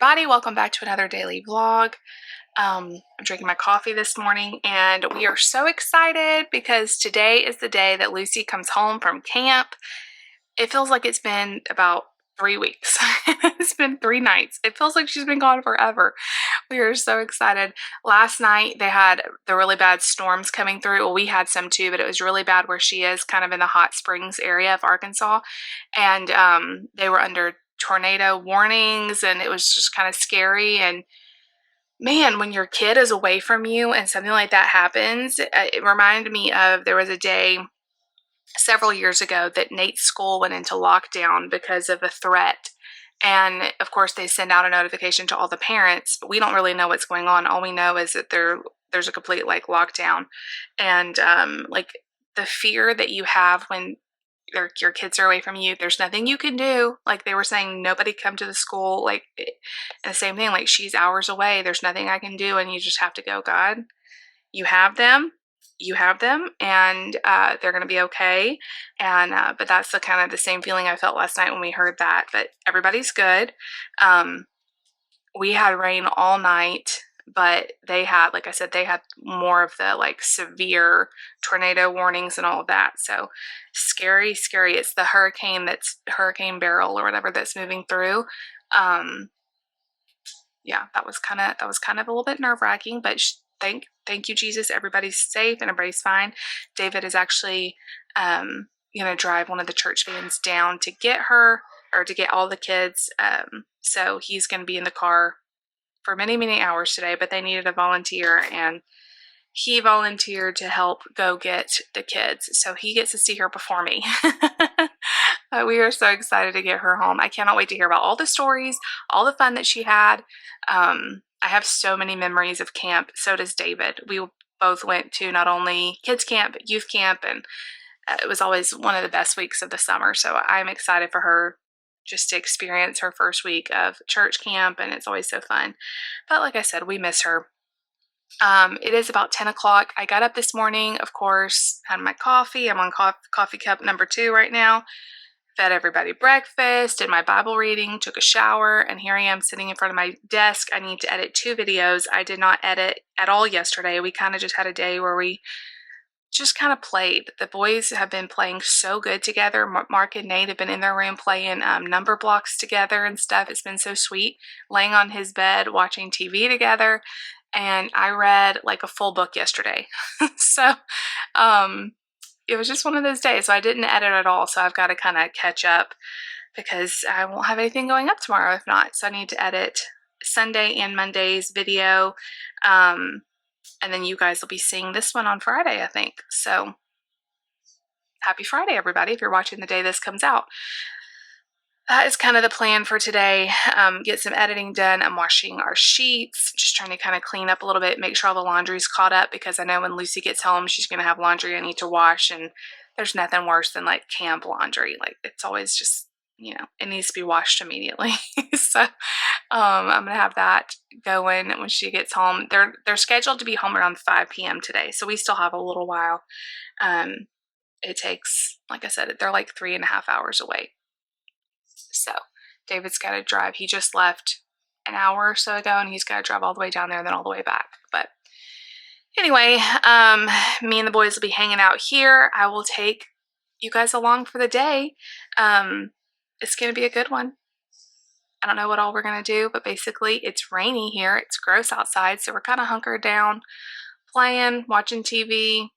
everybody, welcome back to another daily vlog. I'm drinking my coffee this morning and we are so excited because today is the day that Lucy comes home from camp. It feels like it's been about 3 weeks. It's been 3 nights. It feels like she's been gone forever. We are so excited. Last night they had the really bad storms coming through. Well, we had some too, but it was really bad where she is, kind of in the Hot Springs area of Arkansas. And they were under tornado warnings and it was just kind of scary. And man, when your kid is away from you and something like that happens, it reminded me of there was a day several years ago that Nate's school went into lockdown because of a threat. And of course, they send out a notification to all the parents, but we don't really know what's going on. All we know is that there's a complete like lockdown, and like the fear that you have when your kids are away from you. There's nothing you can do. Like they were saying, nobody come to the school. And the same thing. Like she's hours away. There's nothing I can do, and you just have to go. God, you have them. You have them, and they're going to be okay. And but that's the kind of the same feeling I felt last night when we heard that. But everybody's good. We had rain all night, but they had, like I said, they had more of the like severe tornado warnings and all of that. So scary, scary. It's the that's Hurricane Beryl or whatever that's moving through. Yeah, that was kind of a little bit nerve-wracking, but thank you, Jesus. Everybody's safe and everybody's fine. David is actually going to drive one of the church vans down to get her, or to get all the kids. So he's going to be in the car for many, many hours today, but they needed a volunteer, and he volunteered to help go get the kids. So he gets to see her before me. We are so excited to get her home. I cannot wait to hear about all the stories, all the fun that she had. I have so many memories of camp. So does David. We both went to not only kids camp, but youth camp, and it was always one of the best weeks of the summer. So I'm excited for her just to experience her first week of church camp, and it's always so fun. But like I said, we miss her. It is about 10 o'clock. I got up this morning, of course, had my coffee. I'm on coffee cup number 2 right now. Fed everybody breakfast, did my Bible reading, took a shower, and here I am sitting in front of my desk. I need to edit 2 videos. I did not edit at all yesterday. We kind of just had a day where we just kind of played. The boys have been playing so good together. Mark and Nate have been in their room playing number blocks together and stuff. It's been so sweet. Laying on his bed, watching TV together. And I read like a full book yesterday. So it was just one of those days. So I didn't edit at all. So I've got to kind of catch up because I won't have anything going up tomorrow if not. So I need to edit Sunday and Monday's video. And then you guys will be seeing this one on Friday, I think. So happy Friday, everybody, if you're watching the day this comes out. That is kind of the plan for today. Get some editing done. I'm washing our sheets, just trying to kind of clean up a little bit, make sure all the laundry's caught up, because I know when Lucy gets home, she's going to have laundry I need to wash, and there's nothing worse than like camp laundry. Like it's always just, it needs to be washed immediately. So I'm going to have that going when she gets home. They're scheduled to be home around 5 p.m. today, so we still have a little while. It takes, like I said, they're like 3.5 hours away. So David's got to drive. He just left an hour or so ago, and he's got to drive all the way down there and then all the way back. But anyway, me and the boys will be hanging out here. I will take you guys along for the day. It's going to be a good one. I don't know what all we're going to do, but basically it's rainy here. It's gross outside, so we're kind of hunkered down, playing, watching TV,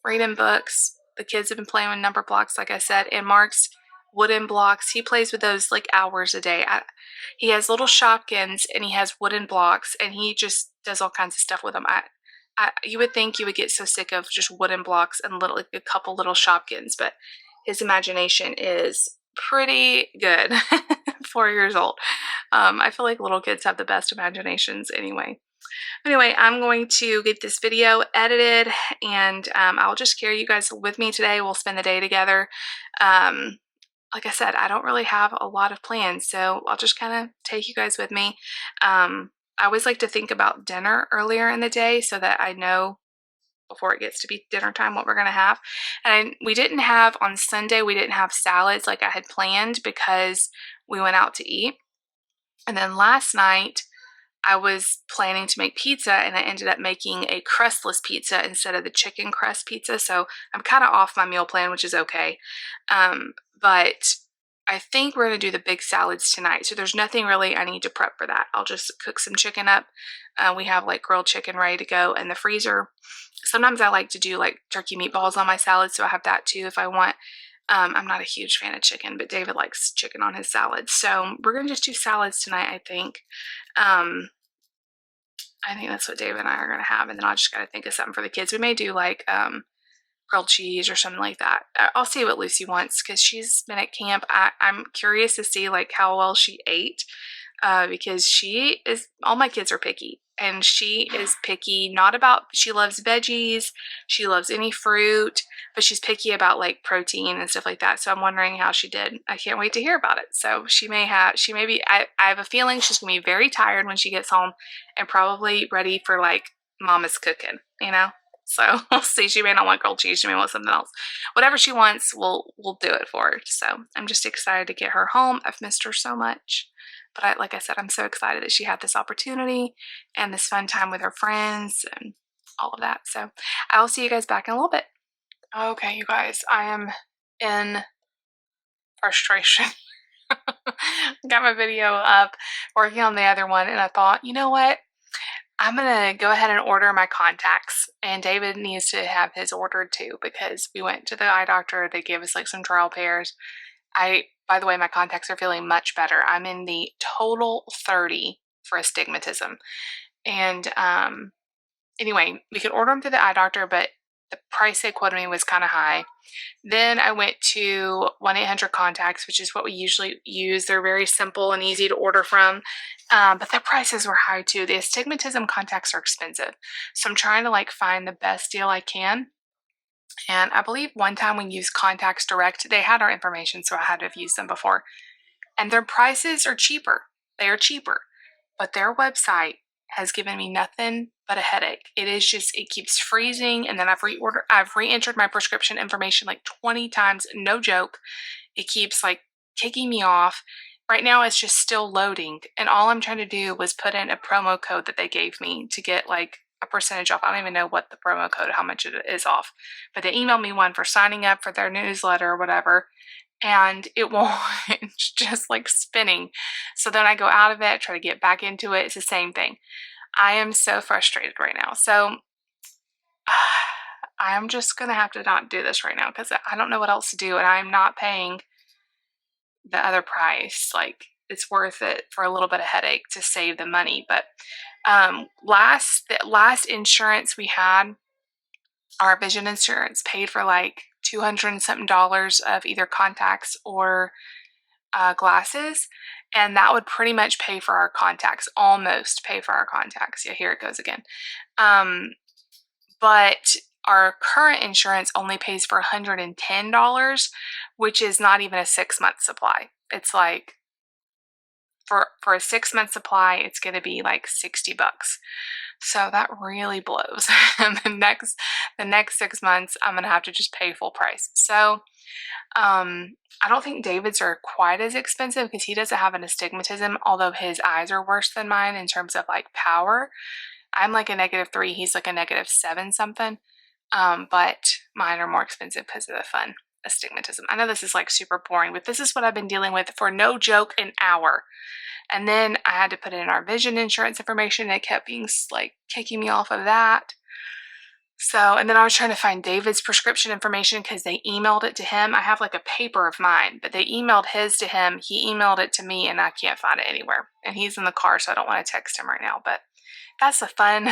reading books. The kids have been playing with number blocks, like I said, and Mark's wooden blocks. He plays with those like hours a day. He has little Shopkins and he has wooden blocks, and he just does all kinds of stuff with them. You would think you would get so sick of just wooden blocks and like a couple little Shopkins, but his imagination is pretty good. 4 years old. I feel like little kids have the best imaginations anyway. Anyway, I'm going to get this video edited, and I'll just carry you guys with me today. We'll spend the day together. Like I said, I don't really have a lot of plans, so I'll just kind of take you guys with me. I always like to think about dinner earlier in the day so that I know before it gets to be dinner time what we're going to have. And we didn't have, on Sunday, we didn't have salads like I had planned because we went out to eat. And then last night, I was planning to make pizza and I ended up making a crustless pizza instead of the chicken crust pizza. So I'm kind of off my meal plan, which is okay. But I think we're going to do the big salads tonight. So there's nothing really I need to prep for that. I'll just cook some chicken up. We have like grilled chicken ready to go in the freezer. Sometimes I like to do like turkey meatballs on my salad. So I have that too if I want. I'm not a huge fan of chicken, but David likes chicken on his salad. So we're going to just do salads tonight, I think. I think that's what David and I are going to have. And then I just got to think of something for the kids. We may do like grilled cheese or something like that. I'll see what Lucy wants because she's been at camp. I'm curious to see like how well she ate because all my kids are picky. And she is picky, not about, she loves veggies, she loves any fruit, but she's picky about like protein and stuff like that. So I'm wondering how she did. I can't wait to hear about it. So I have a feeling she's gonna be very tired when she gets home and probably ready for like mama's cooking, you know? So we'll see. She may not want grilled cheese. She may want something else. Whatever she wants, we'll do it for her. So I'm just excited to get her home. I've missed her so much. But like I said, I'm so excited that she had this opportunity and this fun time with her friends and all of that. So I will see you guys back in a little bit. Okay, you guys, I am in frustration. Got my video up, working on the other one, and I thought, you know what? I'm going to go ahead and order my contacts. And David needs to have his ordered too because we went to the eye doctor. They gave us like some trial pairs. By the way, my contacts are feeling much better. I'm in the total 30 for astigmatism. And anyway, we could order them through the eye doctor, but the price they quoted me was kind of high. Then I went to 1-800 Contacts, which is what we usually use. They're very simple and easy to order from, but their prices were high too. The astigmatism contacts are expensive. So I'm trying to like find the best deal I can. And I believe one time we used Contacts Direct, they had our information, so I had to have used them before. And their prices are cheaper. They are cheaper. But their website has given me nothing but a headache. It keeps freezing, and then I've re-entered my prescription information like 20 times, no joke. It keeps like kicking me off. Right now it's just still loading, and all I'm trying to do was put in a promo code that they gave me to get like a percentage off. I don't even know what the promo code, how much it is off, but they emailed me one for signing up for their newsletter or whatever, and it won't. It's just like spinning. So then I go out of it, try to get back into it. It's the same thing. I am so frustrated right now. So I'm just going to have to not do this right now because I don't know what else to do. And I'm not paying the other price. Like, it's worth it for a little bit of headache to save the money. But the last insurance we had, our vision insurance, paid for like $200 and something of either contacts or glasses, and that would pretty much pay for our contacts, almost pay for our contacts. Yeah, here it goes again. But our current insurance only pays for $110, which is not even a 6-month supply. It's like for a 6-month supply, it's going to be like $60. So that really blows. And the next 6 months, I'm going to have to just pay full price. So I don't think David's are quite as expensive because he doesn't have an astigmatism, although his eyes are worse than mine in terms of like power. I'm like a -3, he's like a -7 something. But mine are more expensive because of the fun astigmatism. I know this is like super boring, but this is what I've been dealing with for no joke an hour. And then I had to put in our vision insurance information. And it kept being like kicking me off of that. So, and then I was trying to find David's prescription information because they emailed it to him. I have like a paper of mine, but they emailed his to him. He emailed it to me and I can't find it anywhere. And he's in the car, so I don't want to text him right now, but that's the fun.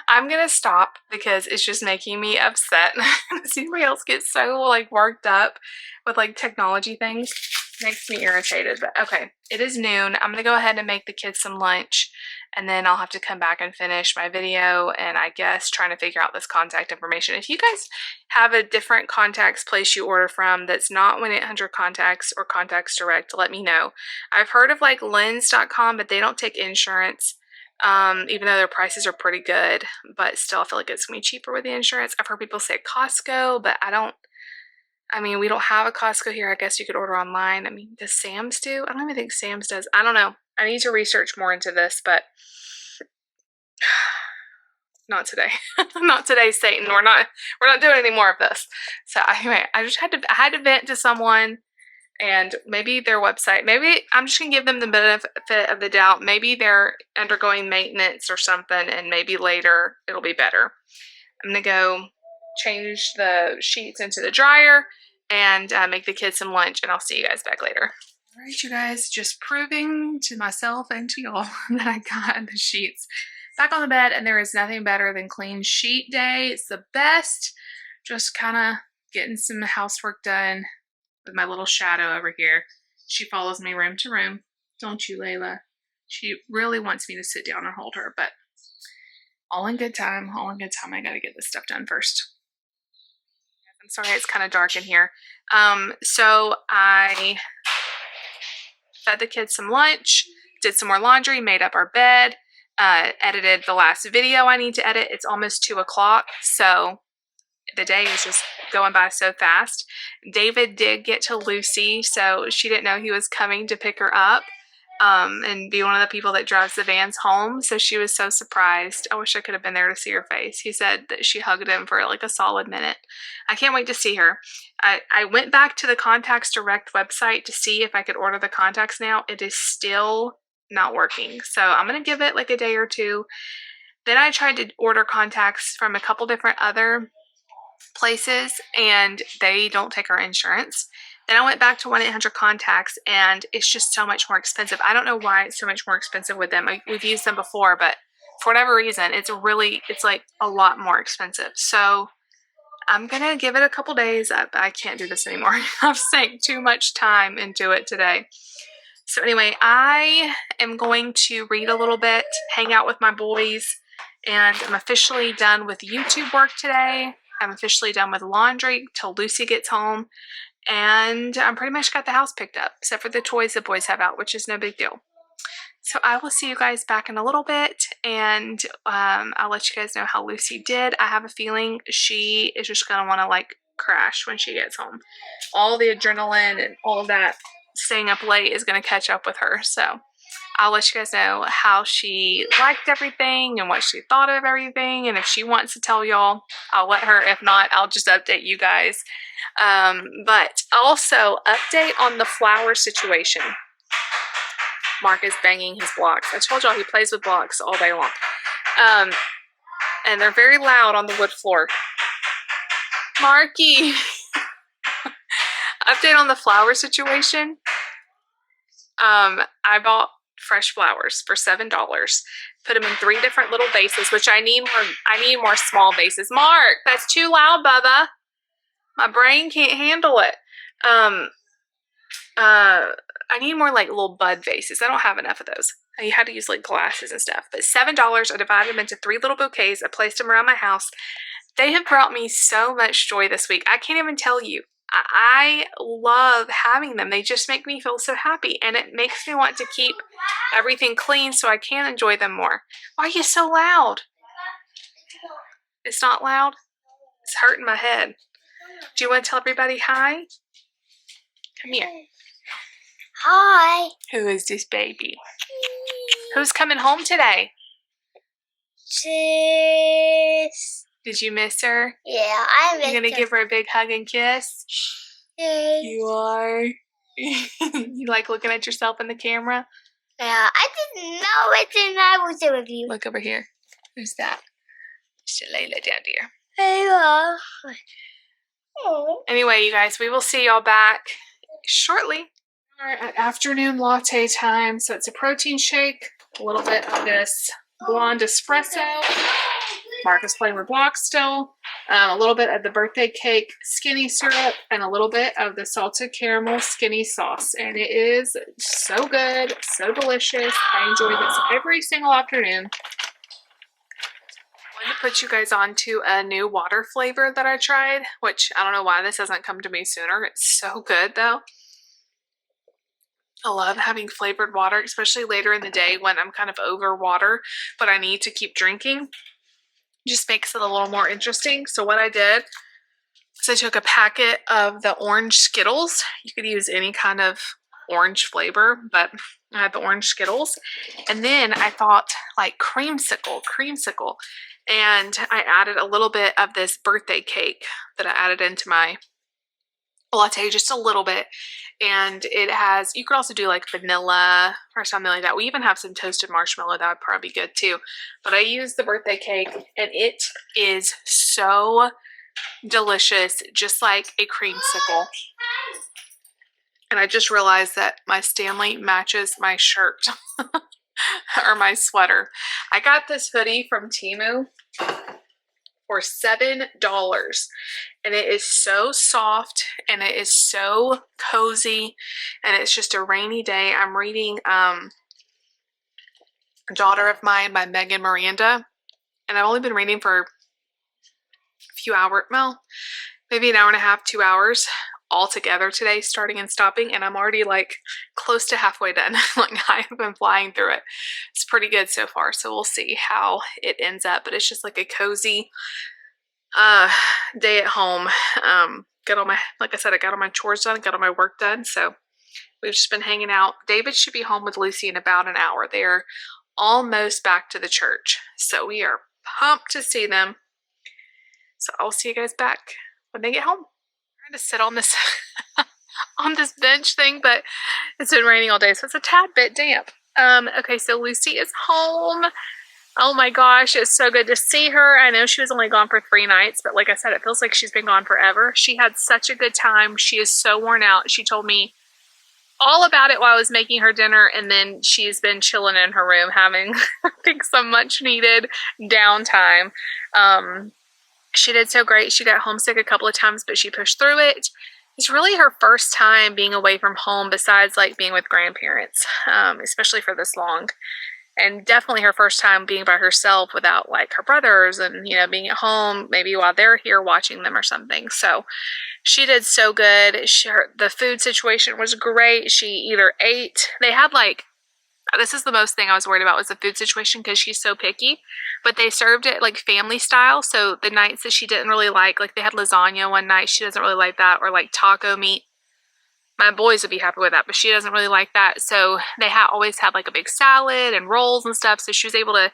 I'm gonna stop because it's just making me upset. See everybody else get so like worked up with like technology things. Makes me irritated, but okay. It is noon. I'm gonna go ahead and make the kids some lunch, and then I'll have to come back and finish my video and I guess trying to figure out this contact information. If you guys have a different contacts place you order from that's not 1-800 Contacts or Contacts Direct, let me know. I've heard of like lens.com, but they don't take insurance, even though their prices are pretty good, but still I feel like it's gonna be cheaper with the insurance. I've heard people say Costco, but I don't I mean, we don't have a Costco here. I guess you could order online. I mean, does Sam's do? I don't even think Sam's does. I don't know. I need to research more into this, but not today. Not today, Satan. We're not doing any more of this. So anyway, I had to vent to someone, and maybe their website, maybe I'm just gonna give them the benefit of the doubt. Maybe they're undergoing maintenance or something, and maybe later it'll be better. I'm gonna go change the sheets into the dryer and make the kids some lunch, and I'll see you guys back later. All right, you guys, just proving to myself and to y'all that I got the sheets back on the bed, and there is nothing better than clean sheet day. It's the best. Just kind of getting some housework done with my little shadow over here. She follows me room to room. Don't you, Layla? She really wants me to sit down and hold her, but all in good time, all in good time. I got to get this stuff done first. I'm sorry, it's kind of dark in here. So I fed the kids some lunch, did some more laundry, made up our bed, edited the last video I need to edit. It's almost 2 o'clock, so the day is just going by so fast. David did get to Lucy, so she didn't know he was coming to pick her up and be one of the people that drives the vans home, so she was so surprised. I wish I could have been there to see her face. He said that she hugged him for like a solid minute. I can't wait to see her. I went back to the Contacts Direct website to see if I could order the contacts now. It is still not working, so I'm going to give it like a day or two. Then I tried to order contacts from a couple different other places, and they don't take our insurance. Then I went back to 1-800-CONTACTS, and it's just so much more expensive. I don't know why it's so much more expensive with them. We've used them before, but for whatever reason, it's like a lot more expensive. So I'm going to give it a couple days. I can't do this anymore. I've sank too much time into it today. So anyway, I am going to read a little bit, hang out with my boys, and I'm officially done with YouTube work today. I'm officially done with laundry till Lucy gets home, and I'm pretty much got the house picked up, except for the toys the boys have out, which is no big deal. So I will see you guys back in a little bit, and I'll let you guys know how Lucy did. I have a feeling she is just going to want to like crash when she gets home. All the adrenaline and all that staying up late is going to catch up with her. So I'll let you guys know how she liked everything and what she thought of everything. And if she wants to tell y'all, I'll let her. If not, I'll just update you guys. But also, update on the flower situation. Mark is banging his blocks. I told y'all he plays with blocks all day long. And they're very loud on the wood floor. Marky! Update on the flower situation. I bought fresh flowers for $7. Put them in 3 different little vases, which I need more small vases. Mark, that's too loud, Bubba. My brain can't handle it. I need more like little bud vases. I don't have enough of those. You had to use like glasses and stuff. But $7, I divided them into 3 little bouquets. I placed them around my house. They have brought me so much joy this week. I can't even tell you. I love having them. They just make me feel so happy, and it makes me want to keep everything clean so I can enjoy them more. Why are you so loud? It's not loud? It's hurting my head. Do you want to tell everybody hi? Come here. Hi. Who is this baby? Who's coming home today? Jess. Did you miss her? Yeah, I miss her. You gonna give her a big hug and kiss? Yes. You are. You like looking at yourself in the camera? Yeah, I didn't know it and I was there with you. Look over here. Who's that? Shalala down here. Hey, Anyway, you guys, we will see y'all back shortly. At afternoon latte time. So it's a protein shake, a little bit of this blonde espresso. Mark is playing with blocks still. A little bit of the birthday cake skinny syrup, and a little bit of the salted caramel skinny sauce. And it is so good, so delicious. I enjoy this every single afternoon. I wanted to put you guys on to a new water flavor that I tried, which I don't know why this hasn't come to me sooner. It's so good though. I love having flavored water, especially later in the day when I'm kind of over water, but I need to keep drinking. Just makes it a little more interesting. So what I did So I took a packet of the orange Skittles. You could use any kind of orange flavor, but I had the orange Skittles. And then I thought like creamsicle. And I added a little bit of this birthday cake that I added into my latte, just a little bit. And it has, you could also do like vanilla or something like that. We even have some toasted marshmallow that would probably be good too. But I used the birthday cake and it is so delicious, just like a creamsicle. And I just realized that my Stanley matches my shirt or my sweater. I got this hoodie from Temu for $7 and it is so soft and it is so cozy and it's just a rainy day. I'm reading Daughter of Mine by Megan Miranda, and I've only been reading for a few hours, well, maybe an hour and a half, 2 hours all together today, starting and stopping, and I'm already like close to halfway done. Like I've been flying through it. It's pretty good so far, so we'll see how it ends up, but it's just like a cozy day at home. Got all my, like I said, I got all my chores done, got all my work done, so we've just been hanging out. David should be home with Lucy in about an hour. They're almost back to the church, so we are pumped to see them. So I'll see you guys back when they get home. I'm trying to sit on this on this bench thing, but it's been raining all day, so it's a tad bit damp. Okay, so Lucy is home. Oh my gosh, it's so good to see her. I know she was only gone for 3 nights, but like I said, it feels like she's been gone forever. She had such a good time. She is so worn out. She told me all about it while I was making her dinner, and then she's been chilling in her room having, I think, some much needed downtime. She did so great. She got homesick a couple of times, but she pushed through it. It's really her first time being away from home besides like being with grandparents, especially for this long. And definitely her first time being by herself without like her brothers and, you know, being at home maybe while they're here watching them or something. So she did so good. The food situation was great. She either ate, they had like, this is the most thing I was worried about was the food situation because she's so picky, but they served it like family style. So the nights that she didn't really like they had lasagna one night, she doesn't really like that, or like taco meat. My boys would be happy with that, but she doesn't really like that. So they always had like a big salad and rolls and stuff. So she was able to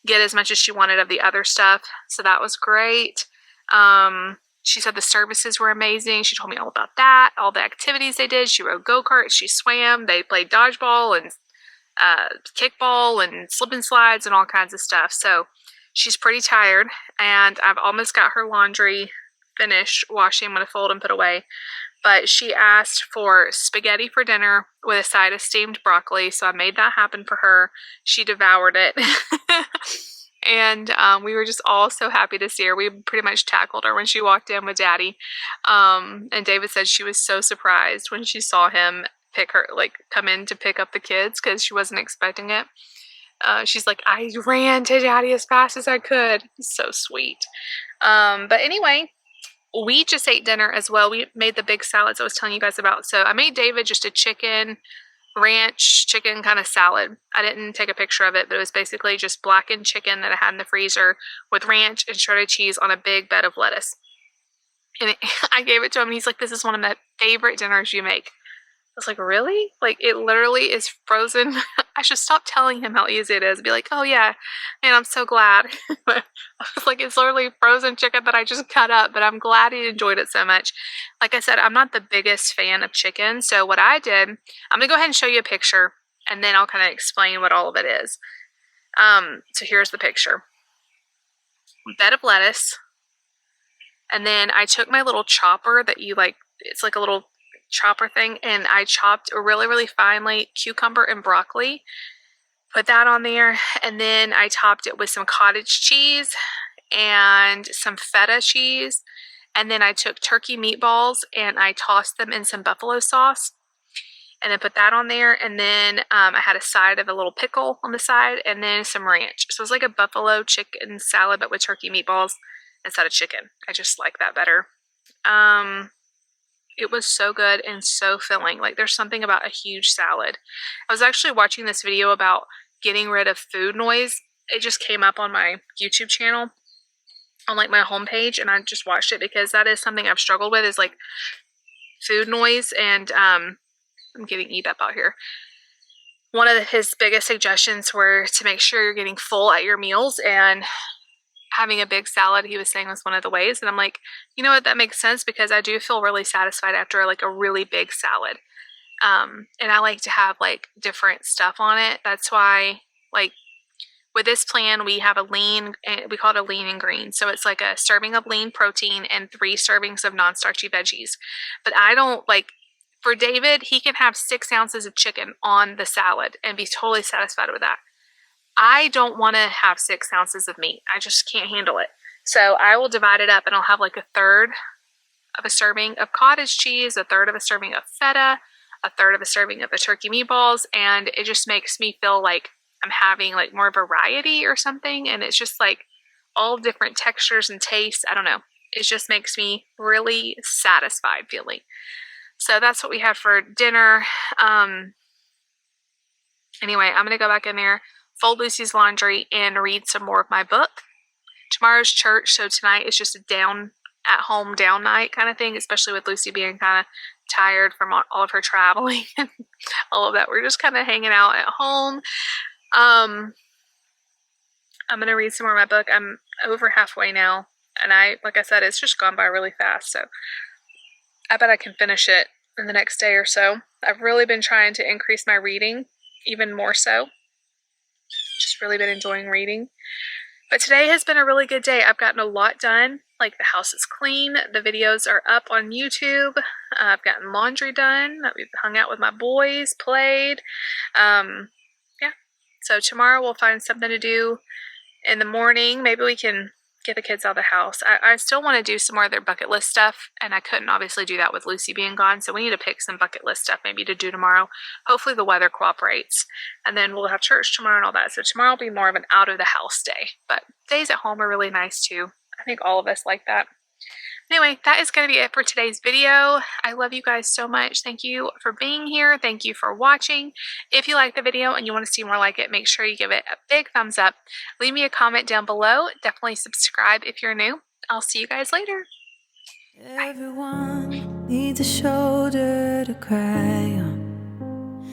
get as much as she wanted of the other stuff. So that was great. She said the services were amazing. She told me all about that, all the activities they did. She rode go-karts, she swam, they played dodgeball and kickball and slip and slides and all kinds of stuff. So she's pretty tired, and I've almost got her laundry finished washing. I'm going to fold and put away. But she asked for spaghetti for dinner with a side of steamed broccoli, so I made that happen for her. She devoured it. And we were just all so happy to see her. We pretty much tackled her when she walked in with Daddy. And David said she was so surprised when she saw him come in to pick up the kids because she wasn't expecting it. She's like, I ran to Daddy as fast as I could. So sweet. But anyway, we just ate dinner as well. We made the big salads I was telling you guys about. So I made David just a chicken, ranch chicken kind of salad. I didn't take a picture of it, but it was basically just blackened chicken that I had in the freezer with ranch and shredded cheese on a big bed of lettuce. And I gave it to him, and he's like, this is one of my favorite dinners you make. I was like, really? Like, it literally is frozen. I should stop telling him how easy it is. Be like, oh yeah, man, I'm so glad. But I was like, it's literally frozen chicken that I just cut up, but I'm glad he enjoyed it so much. Like I said, I'm not the biggest fan of chicken. So what I did, I'm going to go ahead and show you a picture, and then I'll kind of explain what all of it is. So here's the picture. Bed of lettuce. And then I took my little chopper that it's like a little chopper thing, and I chopped really, really finely cucumber and broccoli, put that on there, and then I topped it with some cottage cheese and some feta cheese, and then I took turkey meatballs and I tossed them in some buffalo sauce and then put that on there, and then I had a side of a little pickle on the side and then some ranch. So it was like a buffalo chicken salad but with turkey meatballs instead of chicken. I just like that better. It was so good and so filling. Like, there's something about a huge salad. I was actually watching this video about getting rid of food noise. It just came up on my YouTube channel. on like my homepage, and I just watched it because that is something I've struggled with, is like food noise. And I'm getting eat up out here. One of his biggest suggestions were to make sure you're getting full at your meals, and having a big salad, he was saying, was one of the ways. And I'm like, you know what, that makes sense, because I do feel really satisfied after like a really big salad. And I like to have like different stuff on it. That's why, like, with this plan, we have we call it a lean and green. So it's like a serving of lean protein and 3 servings of non-starchy veggies. But I don't like, for David, he can have 6 ounces of chicken on the salad and be totally satisfied with that. I don't want to have 6 ounces of meat. I just can't handle it. So I will divide it up, and I'll have like a third of a serving of cottage cheese, a third of a serving of feta, a third of a serving of the turkey meatballs, and it just makes me feel like I'm having like more variety or something, and it's just like all different textures and tastes. I don't know. It just makes me really satisfied feeling. So that's what we had for dinner. Anyway, I'm going to go back in there, fold Lucy's laundry, and read some more of my book. Tomorrow's church, so tonight is just a at-home down night kind of thing, especially with Lucy being kind of tired from all of her traveling and all of that. We're just kind of hanging out at home. I'm going to read some more of my book. I'm over halfway now, and like I said, it's just gone by really fast, so I bet I can finish it in the next day or so. I've really been trying to increase my reading, even more so. Just really been enjoying reading. But today has been a really good day. I've gotten a lot done. Like, the house is clean. The videos are up on YouTube. I've gotten laundry done. We've hung out with my boys, played. Yeah. So tomorrow we'll find something to do in the morning. Maybe we can get the kids out of the house. I still want to do some more of their bucket list stuff, and I couldn't obviously do that with Lucy being gone, so we need to pick some bucket list stuff maybe to do tomorrow. Hopefully the weather cooperates, and then we'll have church tomorrow and all that. So tomorrow will be more of an out of the house day, but days at home are really nice too. I think all of us like that. Anyway, that is going to be it for today's video. I love you guys so much. Thank you for being here. Thank you for watching. If you like the video and you want to see more like it, make sure you give it a big thumbs up. Leave me a comment down below. Definitely subscribe if you're new. I'll see you guys later. Everyone needs a shoulder to cry on.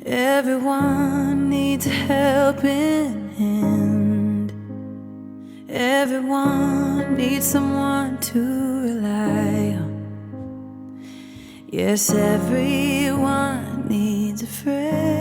Everyone needs a helping hand. Everyone needs someone to rely on. Yes, everyone needs a friend.